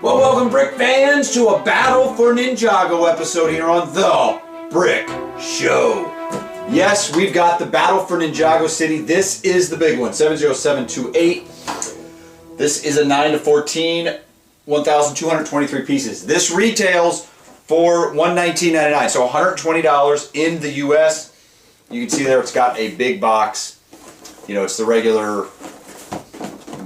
Well, welcome Brick fans to a Battle for Ninjago episode here on The Brick Show. Yes, we've got the Battle for Ninjago City. This is the big one, 70728. This is a 9 to 14, 1,223 pieces. This retails for $119.99, so $120 in the US. You can see there it's got a big box. You know, it's the regular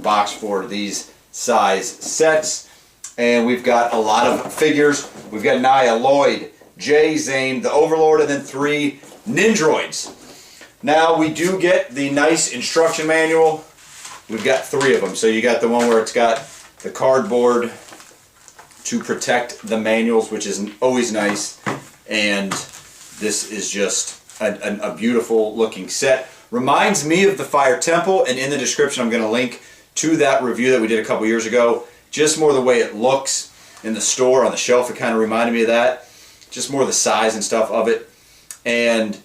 box for these size sets. And we've got a lot of figures. We've got Naya, Lloyd, Jay, Zane, the Overlord, and then 3 Ninjroids. Now we do get the nice instruction manual. We've got 3 of them. So you got the one where it's got the cardboard to protect the manuals, which is always nice. And this is just a beautiful looking set. Reminds me of the Fire Temple, and in the description I'm going to link to that review that we did a couple years ago. Just more the way it looks in the store on the shelf, it kind of reminded me of that. Just more the size and stuff of it. And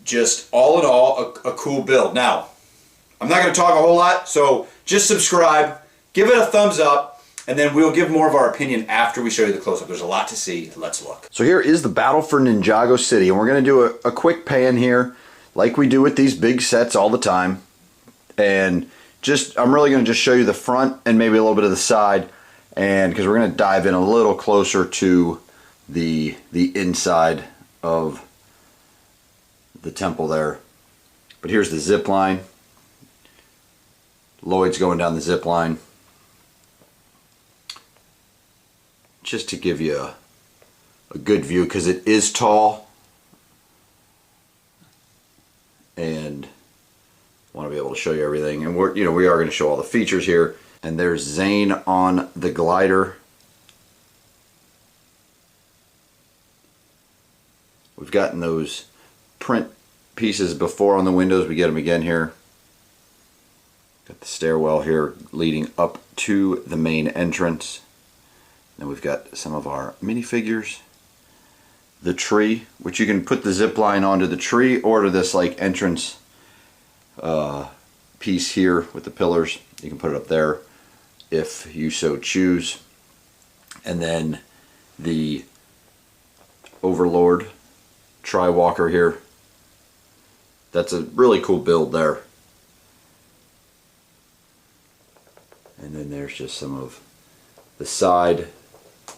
just all in all, a cool build. Now, I'm not going to talk a whole lot, so just subscribe, give it a thumbs up, and then we'll give more of our opinion after we show you the close-up. There's a lot to see. Let's look. So here is the Battle for Ninjago City, and we're going to do a quick pan here, like we do with these big sets all the time. And I'm really going to just show you the front and maybe a little bit of the side, and because we're going to dive in a little closer to the inside of the temple there. But here's the zip line. Lloyd's going down the zip line. Just to give you a good view, because it is tall, and want to be able to show you everything. And we are going to show all the features here. And there's Zane on the glider. We've gotten those print pieces before on the windows. We get them again here. Got the stairwell here leading up to the main entrance. Then we've got some of our minifigures. The tree, which you can put the zip line onto the tree or to this like entrance piece here with the pillars. You can put it up there if you so choose. And then the Overlord Tri-Walker here. That's a really cool build there. And then there's just some of the side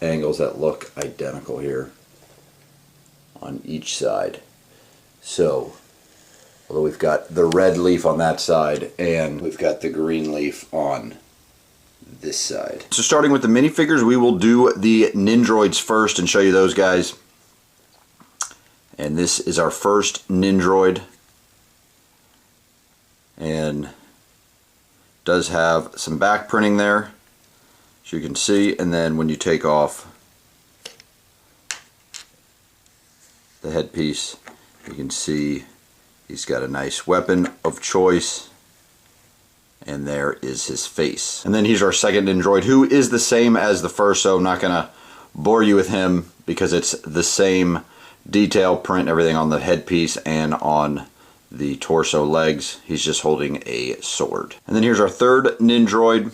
angles that look identical here on each side. So although we've got the red leaf on that side and we've got the green leaf on this side. So starting with the minifigures, we will do the Ninjroids first and show you those guys. And this is our first Ninjroid. And does have some back printing there, as you can see. And then when you take off the headpiece, you can see he's got a nice weapon of choice, and there is his face. And then here's our second Ninjroid, who is the same as the first, so I'm not going to bore you with him because it's the same detail print, everything on the headpiece and on the torso legs. He's just holding a sword. And then here's our third Ninjroid,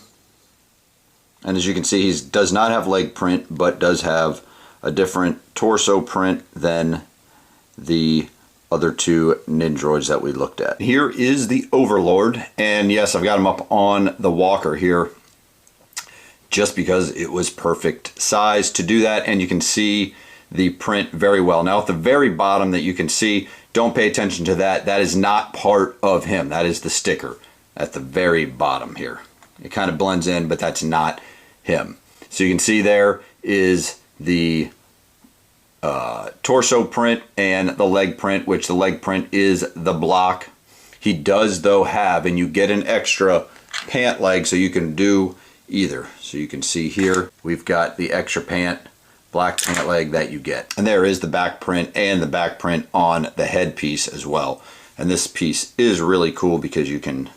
and as you can see, he does not have leg print, but does have a different torso print than the other 2 Ninjroids that we looked at. Here is the Overlord, and yes, I've got him up on the walker here just because it was perfect size to do that, and you can see the print very well. Now at the very bottom that you can see, don't pay attention to that. That is not part of him. That is the sticker at the very bottom here. It kind of blends in, but that's not him. So you can see there is the torso print and the leg print, which the leg print is the block. He does though have, and you get an extra pant leg so you can do either. So you can see here we've got the extra black pant leg that you get. And there is the back print and the back print on the headpiece as well. And this piece is really cool because you can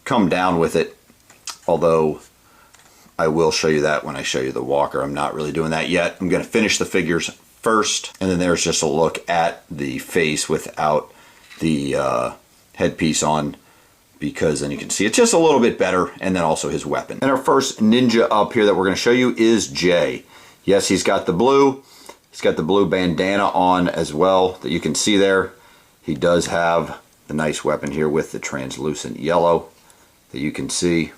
come down with it, although I will show you that when I show you the walker. I'm not really doing that yet. I'm going to finish the figures first, and then there's just a look at the face without the headpiece on because then you can see it's just a little bit better, and then also his weapon. And our first ninja up here that we're going to show you is Jay. Yes, he's got the blue. He's got the blue bandana on as well that you can see there. He does have the nice weapon here with the translucent yellow that you can see.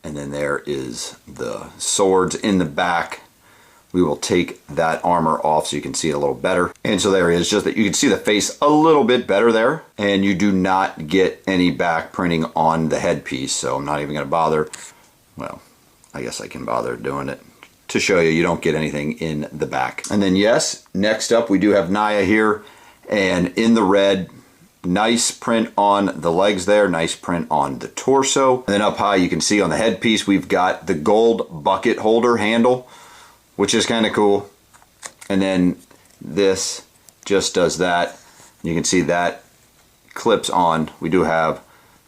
And then there is the swords in the back. We will take that armor off so you can see it a little better. And so there he is, just that you can see the face a little bit better there. And you do not get any back printing on the headpiece, so I'm not even going to bother. Well, I guess I can bother doing it to show you. You don't get anything in the back. And then yes, next up we do have Naya here. And in the red, nice print on the legs there, nice print on the torso. And then up high you can see on the headpiece we've got the gold bucket holder handle, which is kind of cool. And then this just does that. You can see that clips on. We do have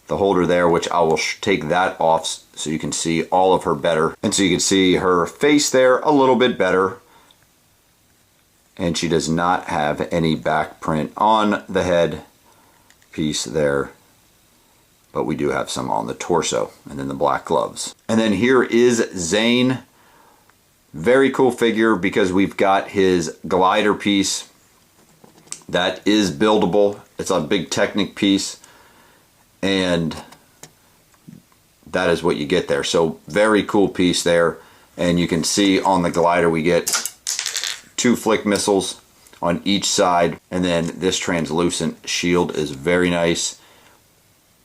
the holder there, which I will take that off so you can see all of her better. And so you can see her face there a little bit better. And she does not have any back print on the head piece there, but we do have some on the torso, and then the black gloves. And then here is Zane. Very cool figure because we've got his glider piece that is buildable. It's a big Technic piece, and that is what you get there. So very cool piece there. And you can see on the glider we get 2 flick missiles on each side, and then this translucent shield is very nice.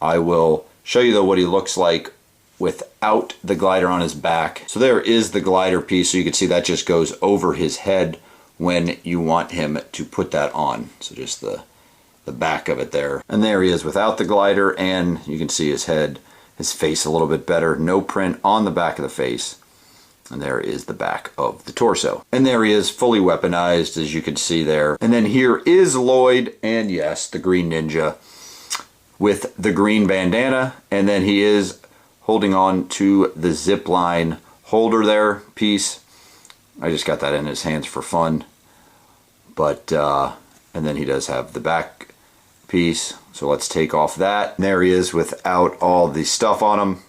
I will show you though what he looks like without the glider on his back. So there is the glider piece, so you can see that just goes over his head when you want him to put that on. So just the back of it there. And there he is without the glider, and you can see his head, his face a little bit better. No print on the back of the face. And there is the back of the torso. And there he is, fully weaponized, as you can see there. And then here is Lloyd, and yes, the Green Ninja with the green bandana. And then he is holding on to the zip line holder there piece. I just got that in his hands for fun. But, and then he does have the back piece. So let's take off that. And there he is without all the stuff on him.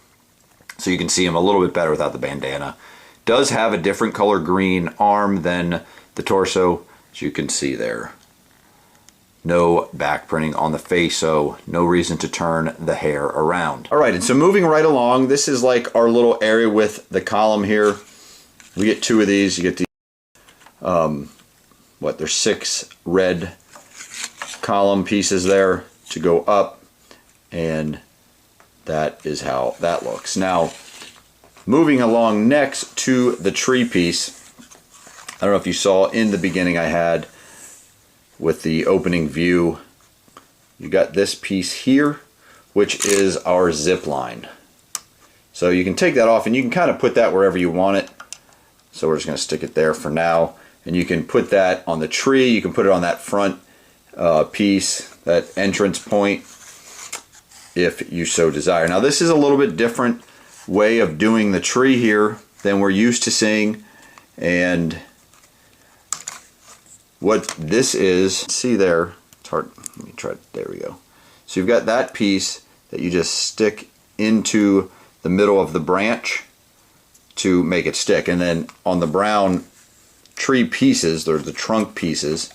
So you can see him a little bit better without the bandana. Does have a different color green arm than the torso, as you can see there. No back printing on the face, so no reason to turn the hair around. All right, and so moving right along, this is like our little area with the column here. We get 2 of these. You get the, there's 6 red column pieces there to go up, and that is how that looks. Now, moving along next to the tree piece, I don't know if you saw in the beginning I had with the opening view, you got this piece here, which is our zip line. So you can take that off and you can kind of put that wherever you want it. So we're just going to stick it there for now. And you can put that on the tree, you can put it on that front piece, that entrance point, if you so desire. Now this is a little bit different way of doing the tree here than we're used to seeing, and what this is, see there, it's hard, let me try, there we go. So you've got that piece that you just stick into the middle of the branch to make it stick, and then on the brown tree pieces, they're the trunk pieces,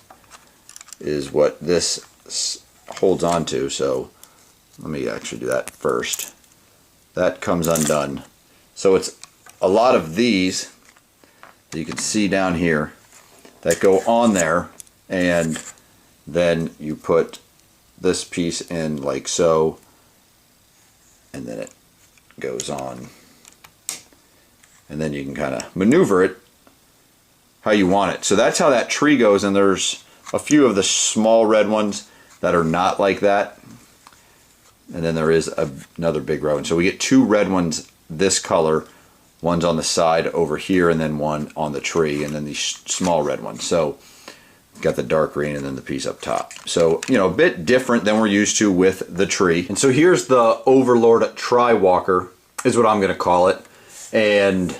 is what this holds on to. So let me actually do that first. That comes undone. So it's a lot of these that you can see down here that go on there, and then you put this piece in like so, and then it goes on, and then you can kind of maneuver it how you want it. So that's how that tree goes, and there's a few of the small red ones that are not like that, and then there is another big red one. So we get 2 red ones this color, one's on the side over here, and then one on the tree, and then these small red ones. So got the dark green and then the piece up top. So, you know, a bit different than we're used to with the tree. And so here's the Overlord Tri-Walker, is what I'm going to call it. And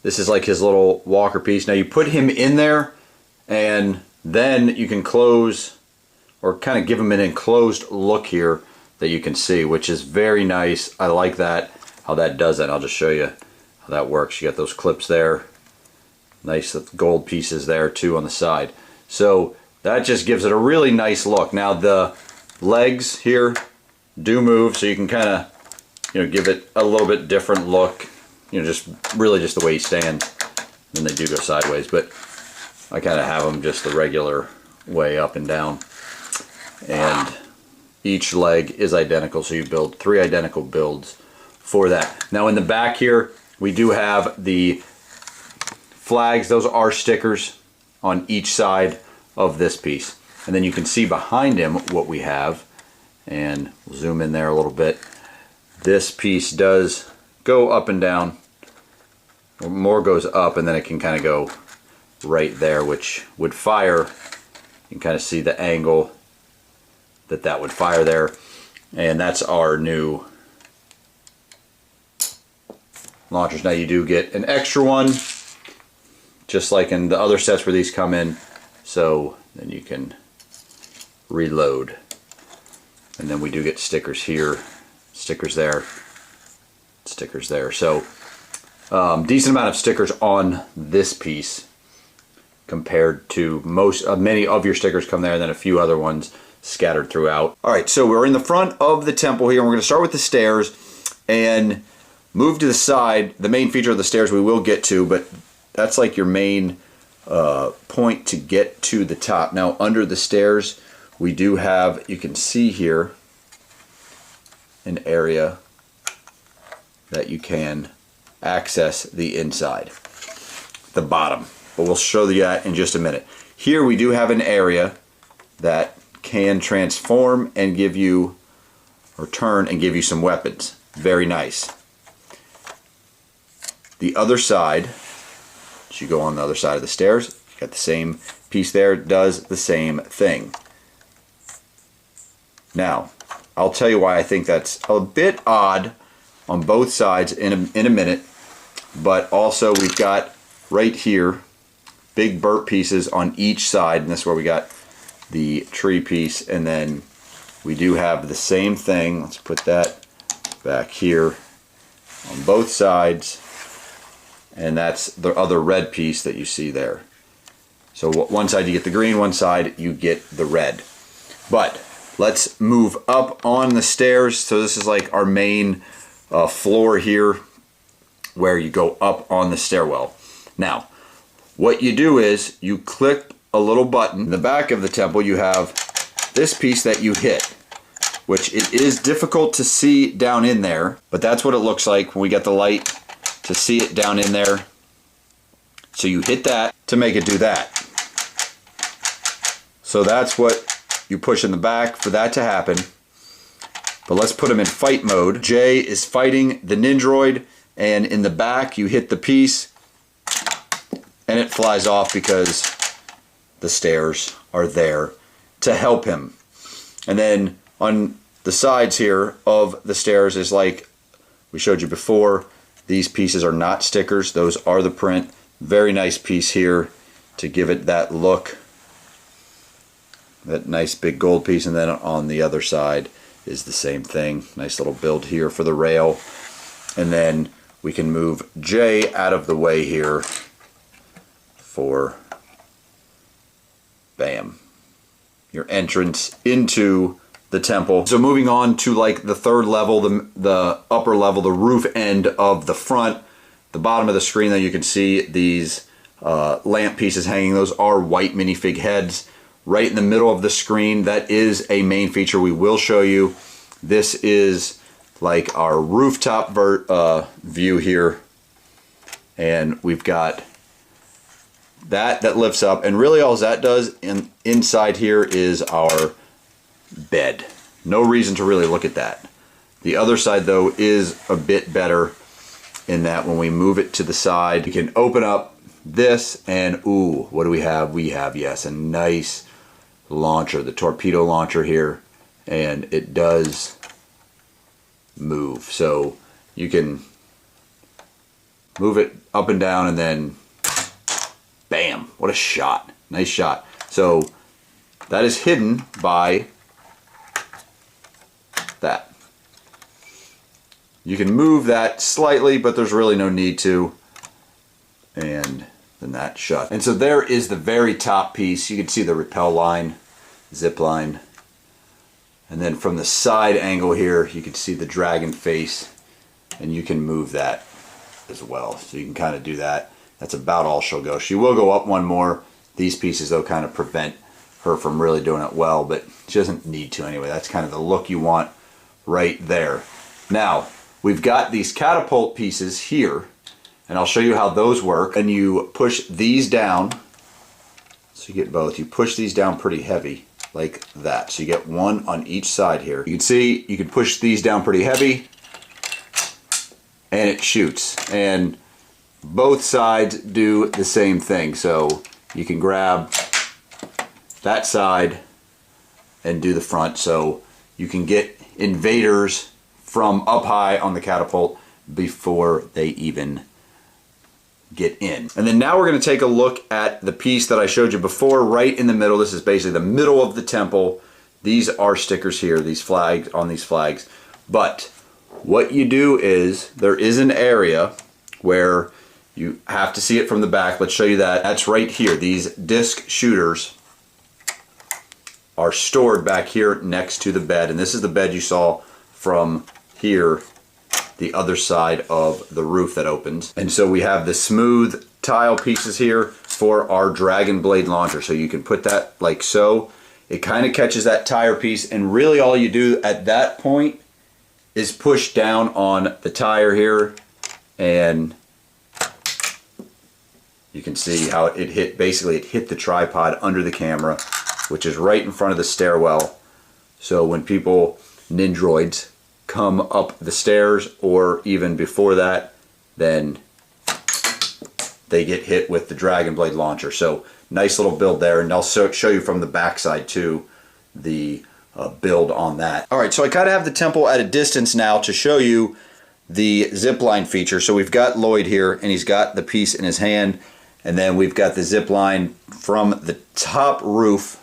this is like his little walker piece. Now you put him in there, and then you can close or kind of give them an enclosed look here that you can see, which is very nice. I like that, how that does that. I'll just show you how that works. You got those clips there, nice gold pieces there too on the side. So that just gives it a really nice look. Now the legs here do move, so you can kind of, you know, give it a little bit different look. You know, just really just the way you stand. And they do go sideways, but I kind of have them just the regular way up and down. And each leg is identical, so you build 3 identical builds for that. Now in the back here, we do have the flags. Those are stickers on each side of this piece. And then you can see behind him what we have, and we'll zoom in there a little bit. This piece does go up and down. More goes up, and then it can kind of go right there, which would fire. You can kind of see the angle that would fire there. And that's our new launchers. Now you do get an extra one, just like in the other sets where these come in, so then you can reload. And then we do get stickers here, stickers there, stickers there. So decent amount of stickers on this piece compared to many of your stickers come there, and then a few other ones scattered throughout. All right, so we're in the front of the temple here, and we're going to start with the stairs and move to the side. The main feature of the stairs we will get to, but that's like your main point to get to the top. Now under the stairs we do have, you can see here, an area that you can access the inside, the bottom, but we'll show you that in just a minute. Here we do have an area that can transform and give you, or turn and give you some weapons. Very nice. The other side, as you go on the other side of the stairs, you got the same piece there, does the same thing. Now I'll tell you why I think that's a bit odd on both sides in a minute. But also we've got right here big burp pieces on each side, and this is where we got the tree piece. And then we do have the same thing, let's put that back here, on both sides, and that's the other red piece that you see there. So one side you get the green, one side you get the red. But let's move up on the stairs. So this is like our main floor here, where you go up on the stairwell. Now, what you do is you click a little button. In the back of the temple, you have this piece that you hit, which it is difficult to see down in there, but that's what it looks like when we get the light to see it down in there. So you hit that to make it do that. So that's what you push in the back for that to happen. But let's put him in fight mode. Jay is fighting the Ninjroid, and in the back you hit the piece and it flies off because the stairs are there to help him. And then on the sides here of the stairs is, like we showed you before, these pieces are not stickers, those are the print. Very nice piece here to give it that look, that nice big gold piece. And then on the other side is the same thing. Nice little build here for the rail. And then we can move Jay out of the way here for, bam, your entrance into the temple. So moving on to like the third level, the upper level, the roof end of the front, the bottom of the screen there, you can see these lamp pieces hanging. Those are white minifig heads. Right in the middle of the screen, that is a main feature we will show you. This is like our rooftop view here, and we've got that lifts up, and really all that does inside here is our bed. No reason to really look at that. The other side though is a bit better in that when we move it to the side, we can open up this, and ooh, what do we have? We have, yes, a nice launcher, the torpedo launcher here, and it does move. So you can move it up and down, and then bam, what a shot. Nice shot. So that is hidden by that. You can move that slightly, but there's really no need to. And then that shut. And so there is the very top piece. You can see the rappel line, zip line. And then from the side angle here, you can see the dragon face, and you can move that as well. So you can kind of do that. That's about all she'll go. She will go up one more. These pieces, though, kind of prevent her from really doing it well, but she doesn't need to anyway. That's kind of the look you want right there. Now, we've got these catapult pieces here, and I'll show you how those work. And you push these down, so you get both. You push these down pretty heavy, like that. So you get one on each side here. You can see you can push these down pretty heavy, and it shoots. And both sides do the same thing. So you can grab that side and do the front. So you can get invaders from up high on the catapult before they even get in. And then now we're going to take a look at the piece that I showed you before, right in the middle. This is basically the middle of the temple. These are stickers here, these flags, on these flags. But what you do is, there is an area where you have to see it from the back. Let's show you that. That's right here. These disc shooters are stored back here next to the bed. And this is the bed you saw from here, the other side of the roof that opens. And so we have the smooth tile pieces here for our dragon blade launcher. So you can put that like so. It kind of catches that tire piece, and really all you do at that point is push down on the tire here, and you can see how it hit, basically it hit the tripod under the camera, which is right in front of the stairwell. So when people, Ninjroids, come up the stairs, or even before that, then they get hit with the dragon blade launcher. So nice little build there, and I'll show you from the back side too, the build on that. Alright, so I kind of have the temple at a distance now to show you the zipline feature. So we've got Lloyd here, and he's got the piece in his hand, and then we've got the zip line from the top roof,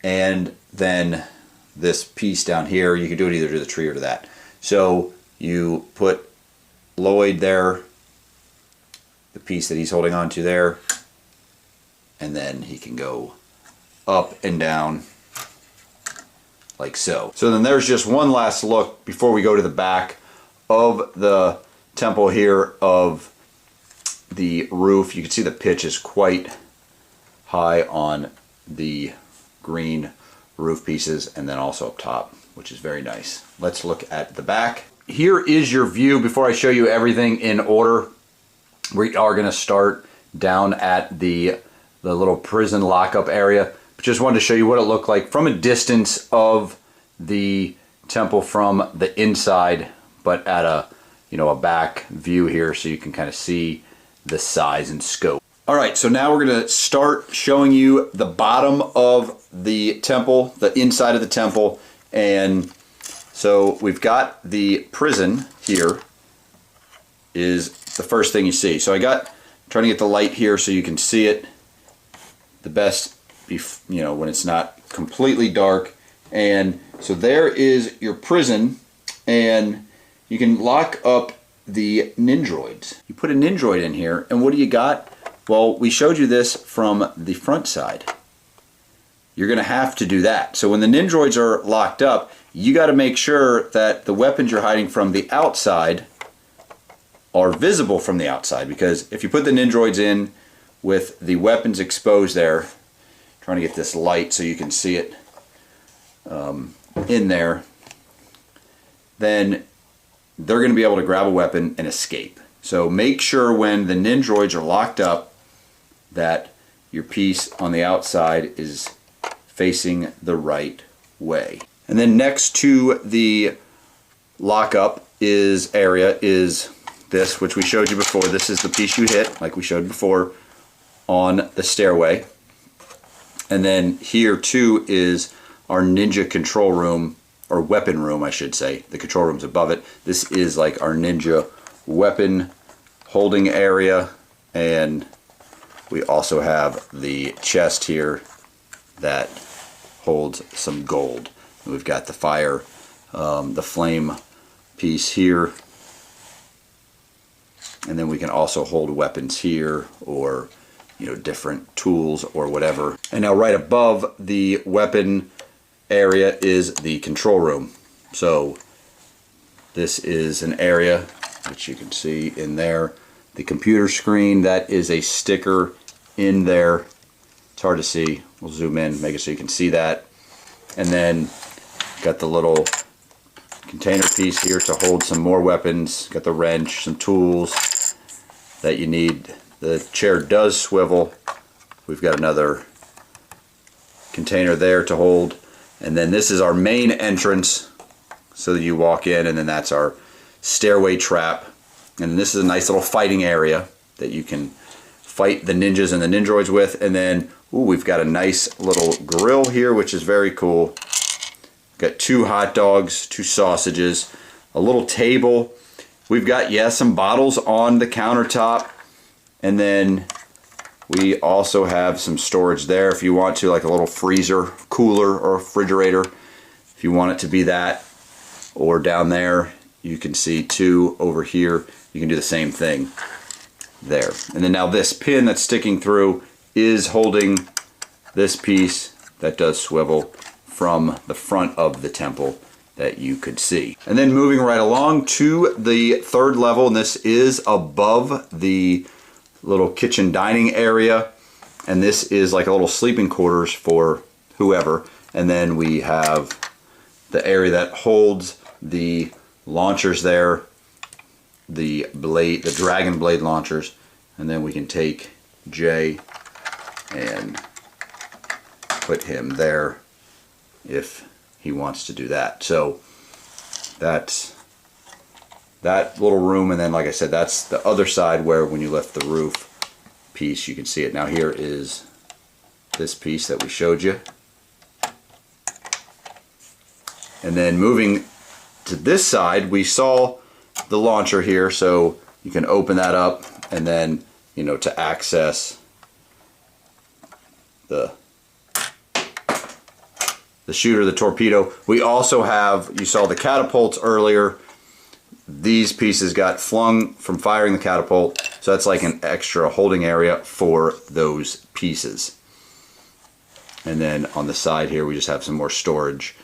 and then this piece down here. You can do it either to the tree or to that. So you put Lloyd there, the piece that he's holding on to there, and then he can go up and down like so. So then there's just one last look before we go to the back of the temple here of the roof. You can see the pitch is quite high on the green roof pieces, and then also up top, which is very nice. Let's look at the back. Here is your view before I show you everything in order. We are going to start down at the little prison lockup area. But just wanted to show you what it looked like from a distance of the temple from the inside, but at a a back view here, so you can kind of see the size and scope. Alright, so now we're going to start showing you the bottom of the temple, the inside of the temple. And so we've got the prison here is the first thing you see. So trying to get the light here so you can see it the best, when it's not completely dark. And so there is your prison, and you can lock up the Ninjroids. You put a Ninjroid in here, and what do you got? Well, we showed you this from the front side. You're going to have to do that. So when the Ninjroids are locked up, you got to make sure that the weapons you're hiding from the outside are visible from the outside, because if you put the Ninjroids in with the weapons exposed there, trying to get this light so you can see it in there, then they're going to be able to grab a weapon and escape. So make sure when the Ninjroids are locked up that your piece on the outside is facing the right way. And then next to the lockup area is this, which we showed you before. This is the piece you hit, like we showed before, on the stairway. And then here too is our ninja control room, or weapon room I should say. The control room's above it. This is like our ninja weapon holding area, and we also have the chest here that holds some gold. We've got the fire, the flame piece here, and then we can also hold weapons here, or different tools or whatever. And now right above the weapon area is the control room. So this is an area which you can see in there. The computer screen, that is a sticker in there. It's hard to see. We'll zoom in, make it so you can see that. And then got the little container piece here to hold some more weapons. Got the wrench, some tools that you need. The chair does swivel. We've got another container there to hold. And then this is our main entrance, so that you walk in, and then that's our stairway trap. And this is a nice little fighting area that you can fight the ninjas and the ninjroids with. And then we've got a nice little grill here, which is very cool. Got 2 hot dogs, 2 sausages, a little table. We've got, some bottles on the countertop. And then we also have some storage there if you want to, like a little freezer, cooler, or refrigerator, if you want it to be that. Or down there, you can see 2 over here. You can do the same thing there. And then now this pin that's sticking through is holding this piece that does swivel from the front of the temple that you could see. And then moving right along to the 3rd level, and this is above the little kitchen dining area, and this is like a little sleeping quarters for whoever. And then we have the area that holds the launchers there, the dragon blade launchers, and then we can take Jay and put him there if he wants to do that. So that's that little room, and then like I said, that's the other side where when you lift the roof piece you can see it. Now here is this piece that we showed you, and then moving to this side we saw the launcher here, so you can open that up, and then to access the shooter, the torpedo. We also have, you saw the catapults earlier. These pieces got flung from firing the catapult, so that's like an extra holding area for those pieces. And then on the side here we just have some more storage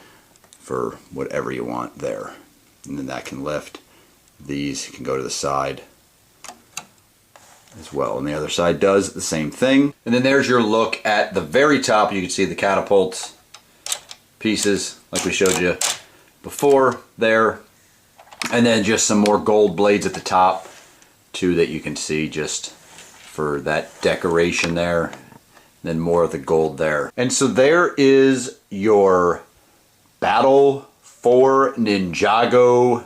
for whatever you want there. And then that can lift. These can go to the side as well. And the other side does the same thing. And then there's your look at the very top. You can see the catapults pieces like we showed you before there. And then just some more gold blades at the top too that you can see just for that decoration there. Then more of the gold there. And so there is your Battle for Ninjago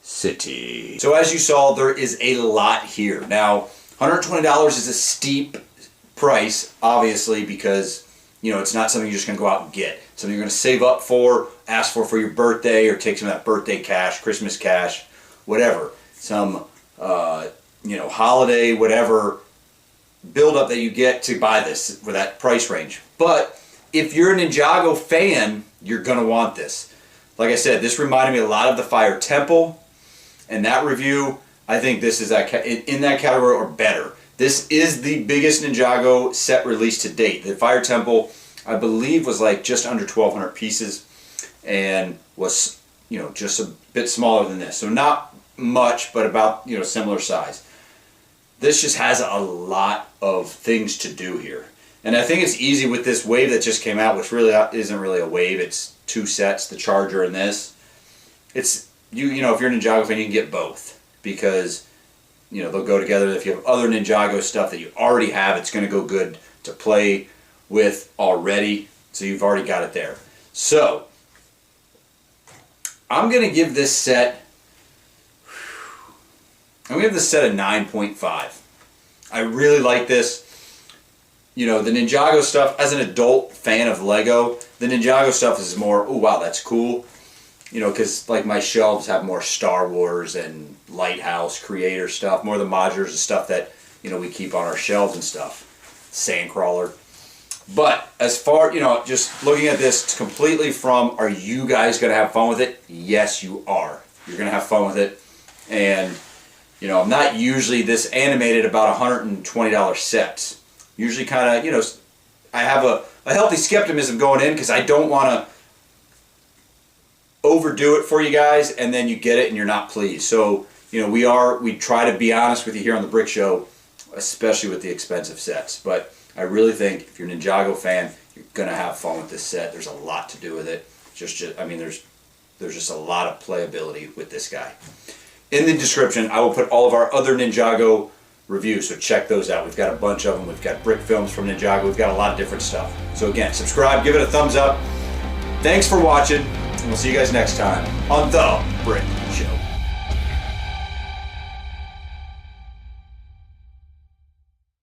City. So as you saw, there is a lot here. Now, $120 is a steep price, obviously, because it's not something you're just going to go out and get. It's something you're going to save up for, ask for your birthday, or take some of that birthday cash, Christmas cash, whatever. Some, holiday, whatever build up that you get to buy this for that price range. But if you're a Ninjago fan, you're going to want this. Like I said, this reminded me a lot of the Fire Temple, and that review, I think this is in that category or better. This is the biggest Ninjago set released to date. The Fire Temple, I believe, was like just under 1,200 pieces and was, just a bit smaller than this. So not much, but about, similar size. This just has a lot of things to do here. And I think it's easy with this wave that just came out, which really isn't really a wave. It's 2 sets, the Charger and this. It's, if you're a Ninjago fan, you can get both, because they'll go together. If you have other Ninjago stuff that you already have, it's going to go good to play with already. So you've already got it there. So I'm going to give this set, a 9.5. I really like this. The Ninjago stuff, as an adult fan of Lego, the Ninjago stuff is more, oh wow, that's cool. Because like my shelves have more Star Wars and Lighthouse Creator stuff, more of the modulars and stuff that, we keep on our shelves and stuff. Sandcrawler. But as far, just looking at this completely from, are you guys going to have fun with it? Yes, you are. You're going to have fun with it. And, I'm not usually this animated about $120 sets. Usually kind of, I have a healthy skepticism going in because I don't want to overdo it for you guys and then you get it and you're not pleased. So, we try to be honest with you here on the Brick Show, especially with the expensive sets. But I really think if you're a Ninjago fan, you're gonna have fun with this set. There's a lot to do with it. There's just a lot of playability with this guy. In the description, I will put all of our other Ninjago reviews, so check those out. We've got a bunch of them. We've got brick films from Ninjago. We've got a lot of different stuff. So again, subscribe, give it a thumbs up. Thanks for watching, and we'll see you guys next time on The Brick